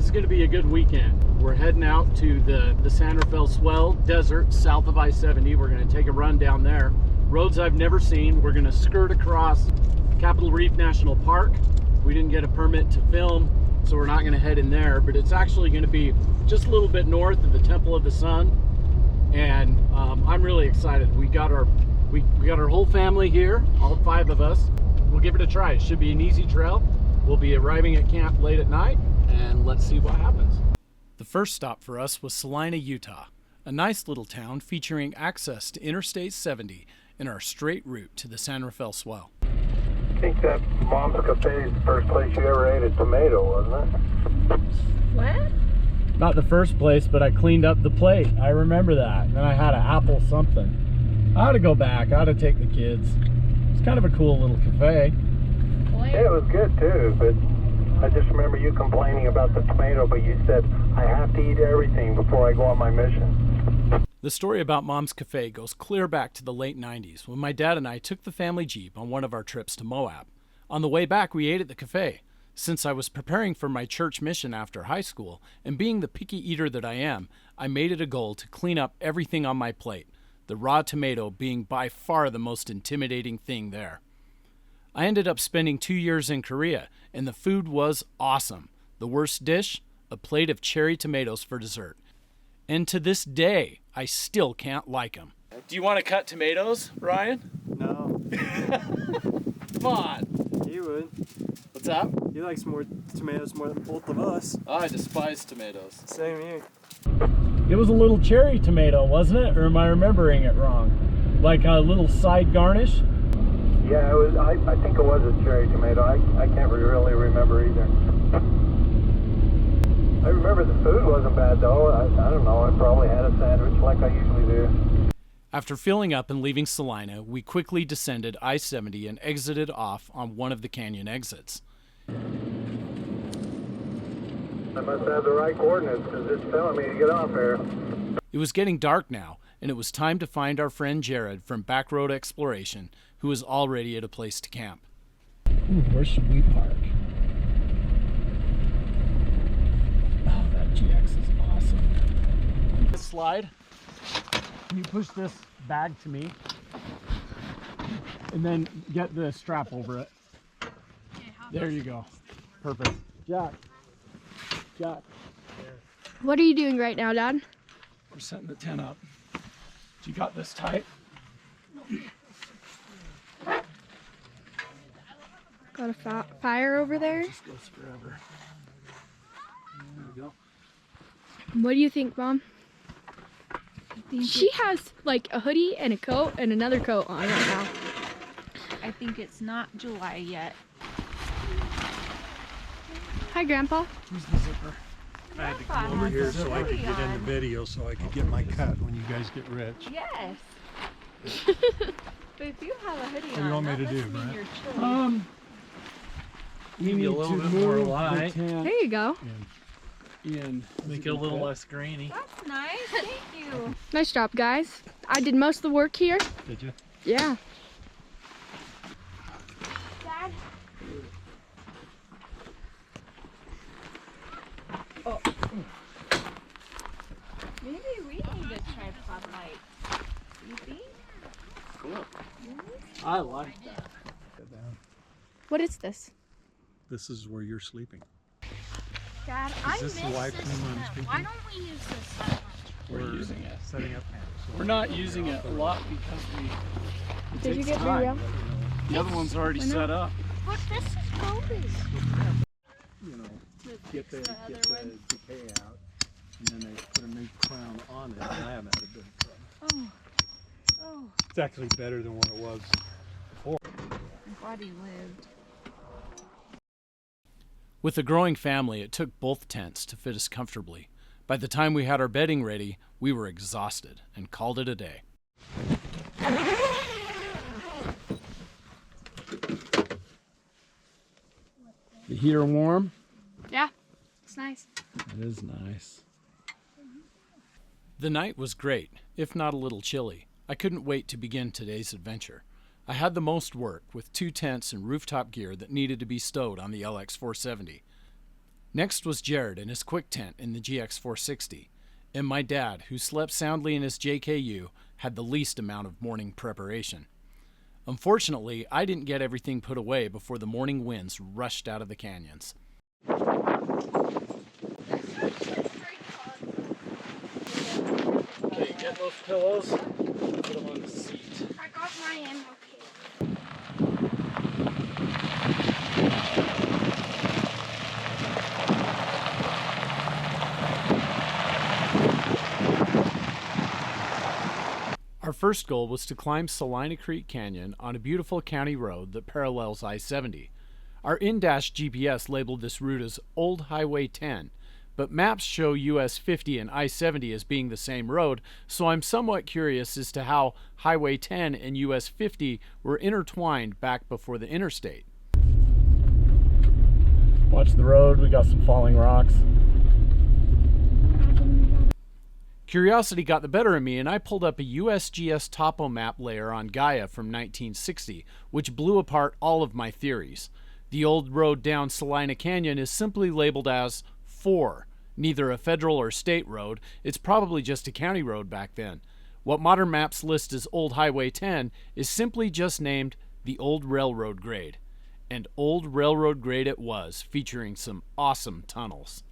This is going to be a good weekend. We're heading out to the San Rafael Swell Desert south of I-70. We're going to take a run down there. Roads I've never seen. We're going to skirt across Capitol Reef National Park. We didn't get a permit to film, so we're not going to head in there, but it's actually going to be just a little bit north of the Temple of the Sun, and I'm really excited. We got our whole family here, all 5 of us. We'll give it a try. It should be an easy trail. We'll be arriving at camp late at night, and let's see what happens. The first stop for us was Salina, Utah, a nice little town featuring access to Interstate 70 and our straight route to the San Rafael Swell. I think that Mom's Cafe is the first place you ever ate a tomato, wasn't it? What? Not the first place, but I cleaned up the plate. I remember that. And then I had an apple something. I ought to go back. I ought to take the kids. It's kind of a cool little cafe. Yeah, it was good too, but I just remember you complaining about the tomato, but you said, I have to eat everything before I go on my mission. The story about Mom's Cafe goes clear back to the late 90s when my dad and I took the family Jeep on one of our trips to Moab. On the way back, we ate at the cafe. Since I was preparing for my church mission after high school, and being the picky eater that I am, I made it a goal to clean up everything on my plate, the raw tomato being by far the most intimidating thing there. I ended up spending 2 years in Korea, and the food was awesome. The worst dish? A plate of cherry tomatoes for dessert. And to this day, I still can't like them. Do you want to cut tomatoes, Ryan? No. Come on. He would. What's up? He likes more tomatoes more than both of us. I despise tomatoes. Same here. It was a little cherry tomato, wasn't it? Or am I remembering it wrong? Like a little side garnish? Yeah, it was. I think it was a cherry tomato. I can't really remember either. I remember the food wasn't bad though. I don't know. I probably had a sandwich like I usually do. After filling up and leaving Salina, we quickly descended I-70 and exited off on one of the canyon exits. I must have the right coordinates because it's telling me to get off here. It was getting dark now, and it was time to find our friend Jared from Backroad Exploration, who was already at a place to camp. Where should we park? Oh, that GX is awesome. This slide. Can you push this bag to me? And then get the strap over it. There you go. Perfect. Jack. What are you doing right now, Dad? We're setting the tent up. You got this tight? Got a fire over there. Just goes forever. There we go. What do you think, Mom? She has like a hoodie and a coat and another coat on right now. I think it's not July yet. Hi, Grandpa. Where's the zipper? I had to come over here so I could get in the video so I could get my cut when you guys get rich. Yes. But if you have a hoodie What do you want me to do, Brent? We need a little to bit more move light. the tent There you go. in. Make it a little less grainy. That's nice. Thank you. Nice job, guys. I did most of the work here. Did you? Yeah. Dad. Oh. Maybe we need a tripod light. You think? Cool. I like that. What is this? This is where you're sleeping. Dad, Is this the live stream I'm speaking? Why don't we use this tent? We're using it. Setting up camp. So We're not using it a lot because it Did you takes get time. video? The other one's already set up. Look, this is Kobe's. you know, get the decay out, and then they put a new crown on it, and I haven't had a big problem. Oh, It's actually better than what it was before. I'm glad he lived. With a growing family, it took both tents to fit us comfortably. By the time we had our bedding ready, we were exhausted and called it a day. The heater warm? Yeah. It's nice. It is nice. The night was great, if not a little chilly. I couldn't wait to begin today's adventure. I had the most work with 2 tents and rooftop gear that needed to be stowed on the LX470. Next was Jared in his quick tent in the GX460, and my dad, who slept soundly in his JKU, had the least amount of morning preparation. Unfortunately, I didn't get everything put away before the morning winds rushed out of the canyons. Okay, get those pillows, put them on the seat. I got my ammo kit. Our first goal was to climb Salina Creek Canyon on a beautiful county road that parallels I-70. Our in-dash GPS labeled this route as Old Highway 10, but maps show US 50 and I-70 as being the same road, so I'm somewhat curious as to how Highway 10 and US 50 were intertwined back before the interstate. Watch the road, we got some falling rocks. Curiosity got the better of me, and I pulled up a USGS topo map layer on Gaia from 1960, which blew apart all of my theories. The old road down Salina Canyon is simply labeled as 4, neither a federal or state road. It's probably just a county road back then. What modern maps list as Old Highway 10 is simply just named the Old Railroad Grade. And Old Railroad Grade it was, featuring some awesome tunnels.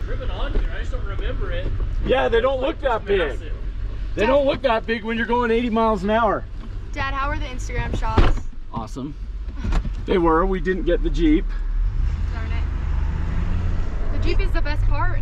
Driven on here, I just don't remember it. Yeah, they don't look that big. They don't look that big when you're going 80 miles an hour. Dad, how were the Instagram shots? Awesome. They were. We didn't get the Jeep. Darn it. The Jeep is the best part.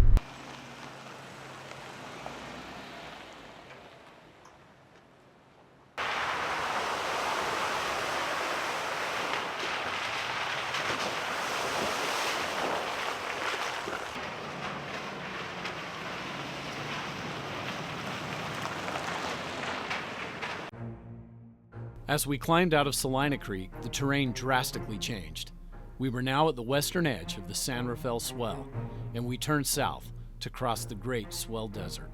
As we climbed out of Salina Creek, the terrain drastically changed. We were now at the western edge of the San Rafael Swell, and we turned south to cross the Great Swell Desert.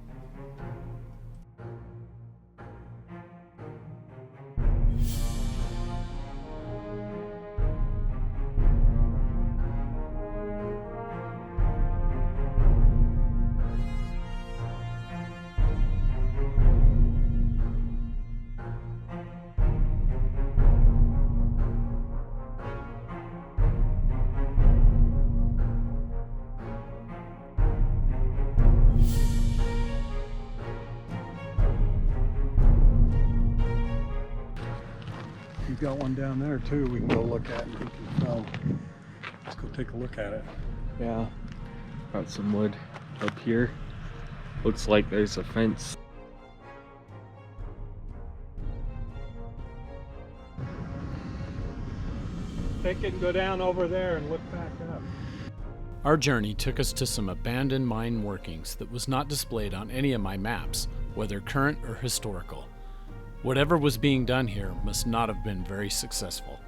You've got one down there too we can go look at and you can film. Let's go take a look at it. Yeah. Got some wood up here. Looks like there's a fence. Take it and go down over there and look back up. Our journey took us to some abandoned mine workings that was not displayed on any of my maps, whether current or historical. Whatever was being done here must not have been very successful.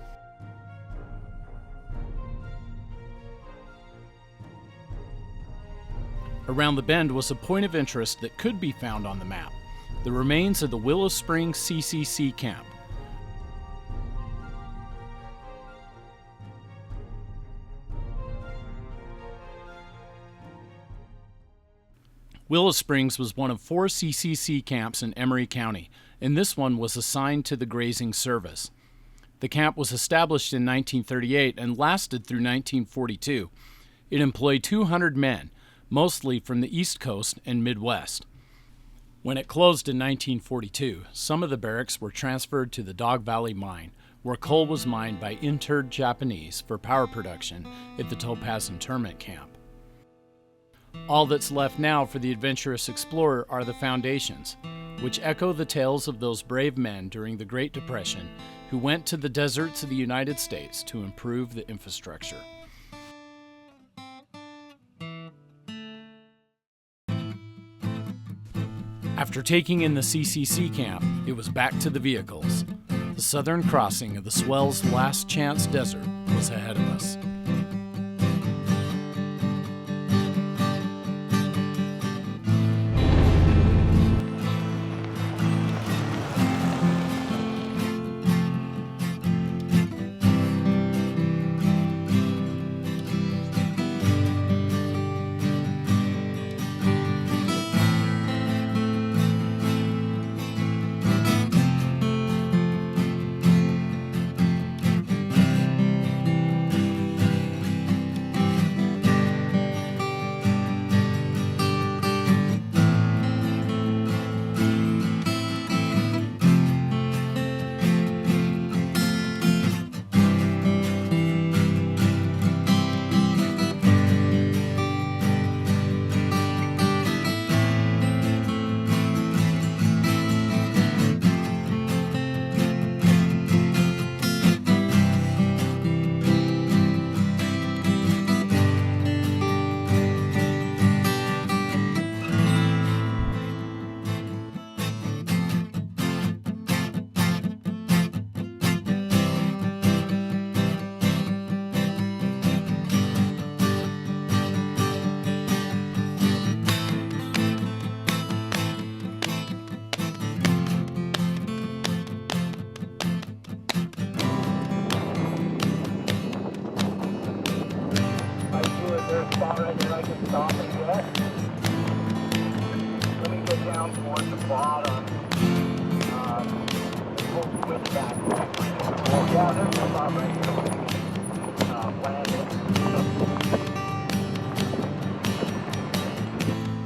Around the bend was a point of interest that could be found on the map, the remains of the Willow Springs CCC camp. Willow Springs was one of 4 CCC camps in Emery County, and this one was assigned to the grazing service. The camp was established in 1938 and lasted through 1942. It employed 200 men, mostly from the East Coast and Midwest. When it closed in 1942, some of the barracks were transferred to the Dog Valley Mine, where coal was mined by interred Japanese for power production at the Topaz Internment Camp. All that's left now for the adventurous explorer are the foundations, which echo the tales of those brave men during the Great Depression who went to the deserts of the United States to improve the infrastructure. After taking in the CCC camp, it was back to the vehicles. The southern crossing of the Swell's Last Chance Desert was ahead of us.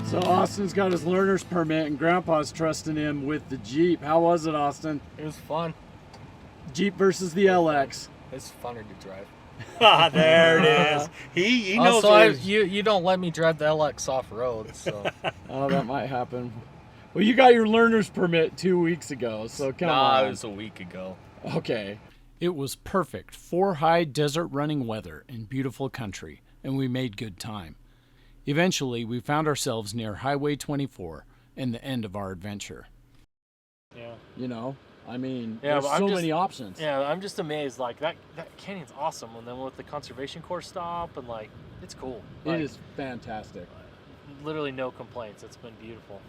So Austin's got his learner's permit and Grandpa's trusting him with the Jeep. How was it, Austin? It was fun. Jeep versus the LX. It's funner to drive. Ah, there it is. He knows. Also, you don't let me drive the LX off road, so. Oh, that might happen. Well, you got your learner's permit 2 weeks ago, so come on. It was a week ago. Okay. It was perfect four-high desert running weather in beautiful country, and we made good time. Eventually, we found ourselves near Highway 24 and the end of our adventure. Yeah. You know, I mean, Yeah, there's but so many options. Yeah, I'm just amazed. Like that canyon's awesome, and then with the conservation corps stop, and like it's cool. Like, It is fantastic. literally no complaints. It's been beautiful.